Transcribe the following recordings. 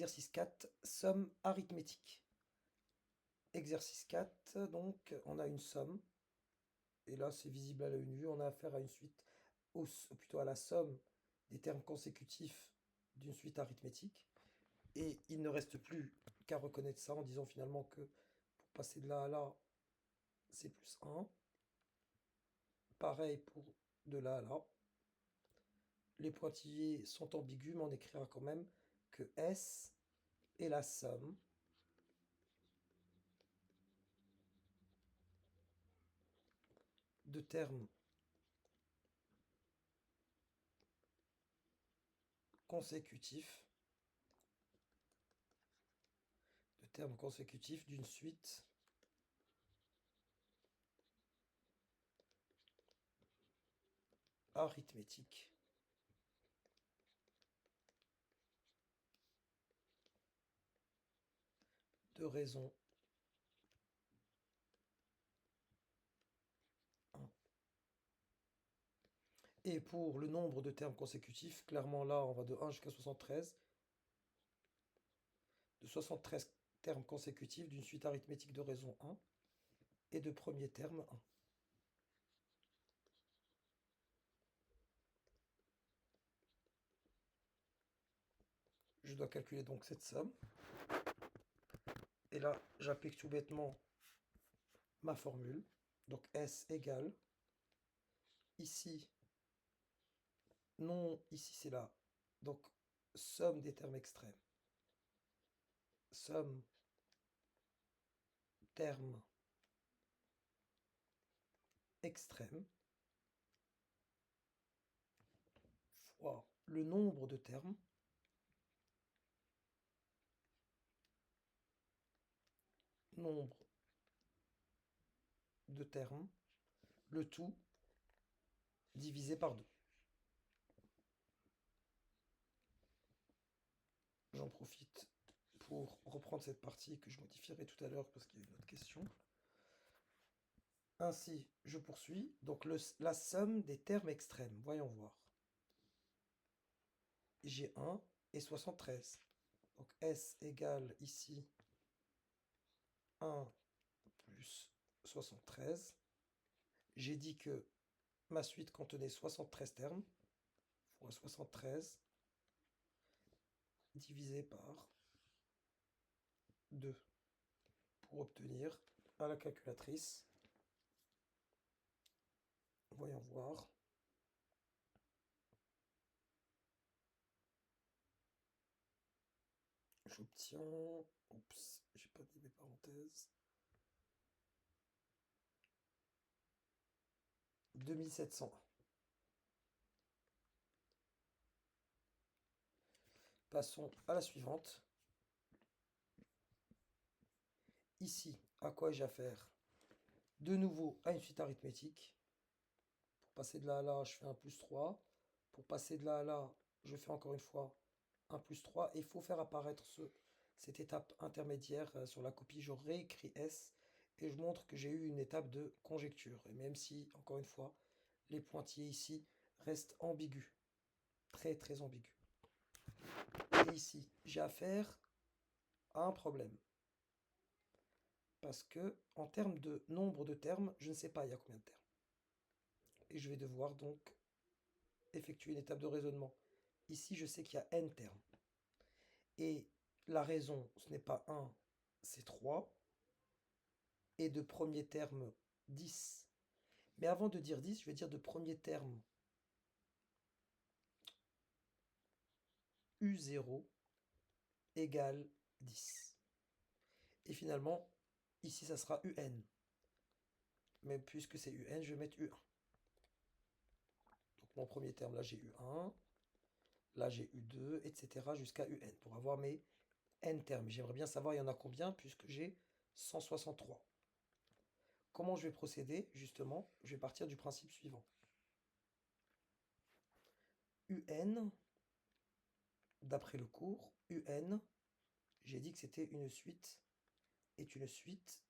exercice 4, somme arithmétique. Exercice 4, donc on a une somme, et là c'est visible à l'œil nu, on a affaire à une suite, plutôt à la somme des termes consécutifs d'une suite arithmétique, et il ne reste plus qu'à reconnaître ça en disant finalement que pour passer de là à là, c'est plus 1. Pareil pour de là à là. Les pointillés sont ambigus, mais on écrira quand même que S est la somme de termes consécutifs d'une suite arithmétique de raison 1. Et pour le nombre de termes consécutifs, clairement là, on va de 1 jusqu'à 73, de 73 termes consécutifs d'une suite arithmétique de raison 1 et de premier terme 1. Je dois calculer donc cette somme. Et là, j'applique tout bêtement ma formule. Donc S égale, ici, non, ici c'est là. Donc, somme des termes extrêmes. Somme termes extrêmes fois le nombre de termes le tout divisé par 2. J'en profite pour reprendre cette partie que je modifierai tout à l'heure parce qu'il y a une autre question. Ainsi, je poursuis. Donc la somme des termes extrêmes. Voyons voir. J'ai 1 et 73. Donc S égale ici 1 plus 73. J'ai dit que ma suite contenait 73 termes, fois 73, divisé par 2, pour obtenir à la calculatrice, voyons voir, j'obtiens, oups, j'ai pas dit mes parenthèses, 2700. Passons à la suivante. Ici, à quoi ai-je affaire? De nouveau à une suite arithmétique. Pour passer de là à là, je fais 1 plus 3. Pour passer de là à là, je fais encore une fois 1 plus 3. Et il faut faire apparaître cette étape intermédiaire sur la copie. Je réécris S et je montre que j'ai eu une étape de conjecture. Et même si, encore une fois, les pointillés ici restent ambigus. Très très ambigus. Et ici, j'ai affaire à un problème. Parce que, en termes de nombre de termes, je ne sais pas il y a combien de termes. Et je vais devoir donc effectuer une étape de raisonnement. Ici, je sais qu'il y a n termes. Et la raison, ce n'est pas 1, c'est 3. Et de premier terme, 10. Mais avant de dire 10, je vais dire de premier terme U0 égale 10. Et finalement, ici, ça sera UN. Mais puisque c'est UN, je vais mettre U1. Donc mon premier terme, là, j'ai U1. Là, j'ai U2, etc. jusqu'à UN pour avoir mes N termes. J'aimerais bien savoir il y en a combien puisque j'ai 163. Comment je vais procéder? Justement, je vais partir du principe suivant. UN, d'après le cours, UN, j'ai dit que c'était une suite, est une suite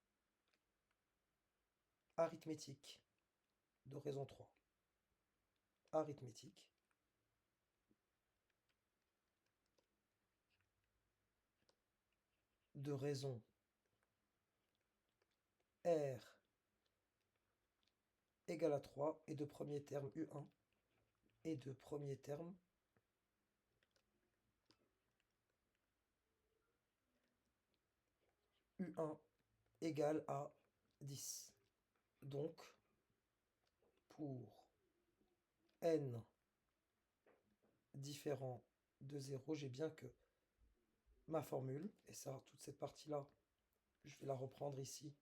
arithmétique de raison 3. Arithmétique de raison R égale à 3 et de premier terme U1 et de premier terme U1 égale à 10. Donc, pour n différent de 0, j'ai bien que ma formule, et ça, toute cette partie-là, je vais la reprendre ici.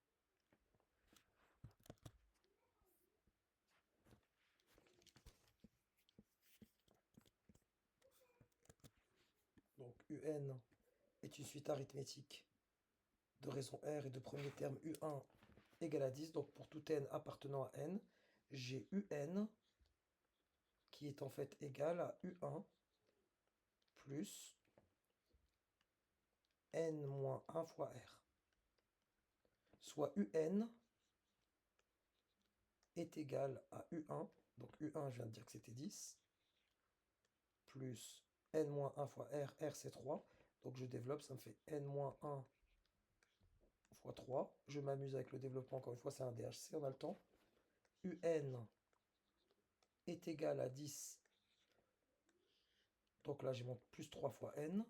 Donc UN est une suite arithmétique de raison R et de premier terme U1 égale à 10. Donc pour tout n appartenant à n, j'ai UN qui est en fait égal à U1 plus n moins 1 fois R. Soit UN est égal à U1. Donc U1, je viens de dire que c'était 10. Plus n moins 1 fois R. R, c'est 3. Donc je développe, ça me fait n moins 1 fois 3. Je m'amuse avec le développement, encore une fois, c'est un DHC, on a le temps. UN est égal à 10. Donc là, j'ai mon plus 3 fois n.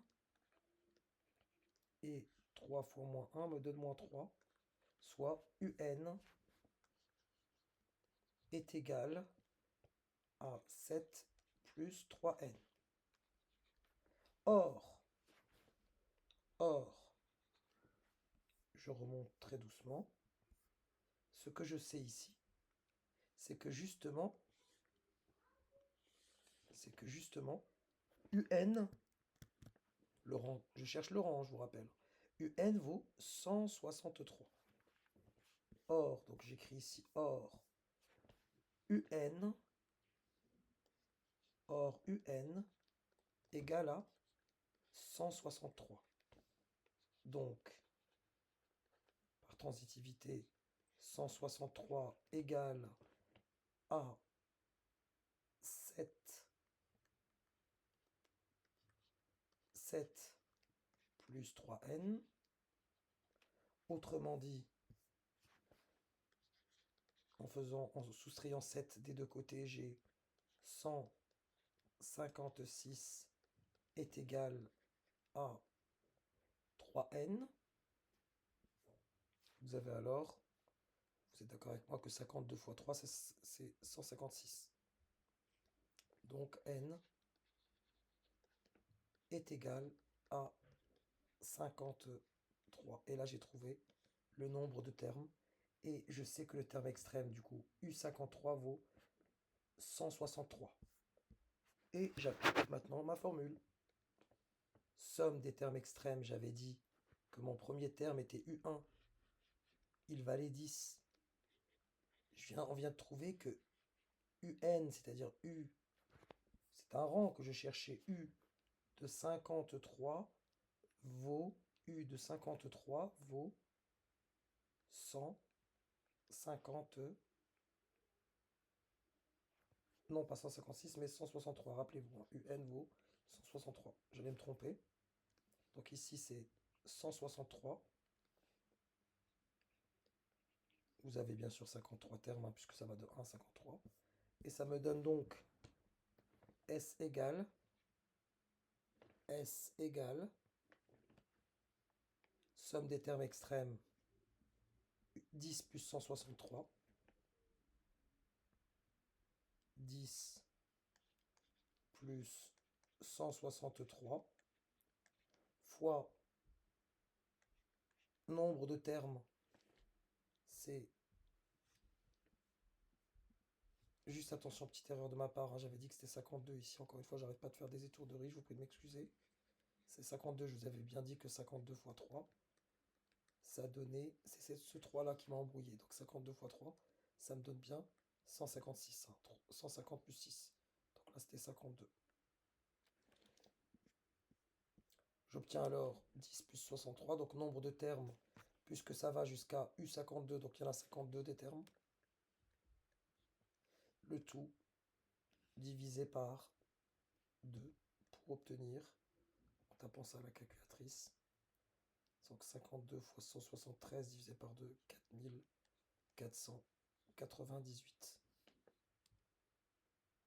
Et 3 fois moins 1 me donne moins 3. Soit UN est égal à 7 plus 3n. Or, je remonte très doucement. Ce que je sais ici, c'est que justement, UN, le rang, je cherche le rang, je vous rappelle, UN vaut 163. Or, donc j'écris ici or, UN égale à 163. Donc, par transitivité, 163 égale à 7 plus 3n. Autrement dit, en soustrayant 7 des deux côtés, j'ai 156 est égal à 3n. Vous avez alors, vous êtes d'accord avec moi que 52 fois 3, c'est 156. Donc n est égal à 53. Et là, j'ai trouvé le nombre de termes. Et je sais que le terme extrême, du coup, U53 vaut 163. Et j'applique maintenant ma formule. Somme des termes extrêmes, j'avais dit que mon premier terme était U1. Il valait 10. On vient de trouver que UN, c'est-à-dire U, c'est un rang que je cherchais, U de 53 vaut, U de 53 vaut 150, non pas 156, mais 163, rappelez-vous, hein, UN vaut 163, j'allais me tromper. Donc ici c'est 163. Vous avez bien sûr 53 termes, hein, puisque ça va de 1 à 53. Et ça me donne donc S égale, somme des termes extrêmes, 10 plus 163. 10 plus 163 fois nombre de termes, c'est... Juste attention, petite erreur de ma part, hein, j'avais dit que c'était 52 ici, encore une fois, j'arrête pas de faire des étourderies, je vous prie de m'excuser. C'est 52, je vous avais bien dit que 52 fois 3, ça donnait... C'est ce 3 là qui m'a embrouillé, donc 52 fois 3, ça me donne bien 156, hein, 150 plus 6. Donc là c'était 52. J'obtiens alors 10 plus 63, donc nombre de termes, puisque ça va jusqu'à U52, donc il y en a 52 des termes. Le tout divisé par 2 pour obtenir, en tapant ça à la calculatrice, donc 52 fois 173 divisé par 2, 4498.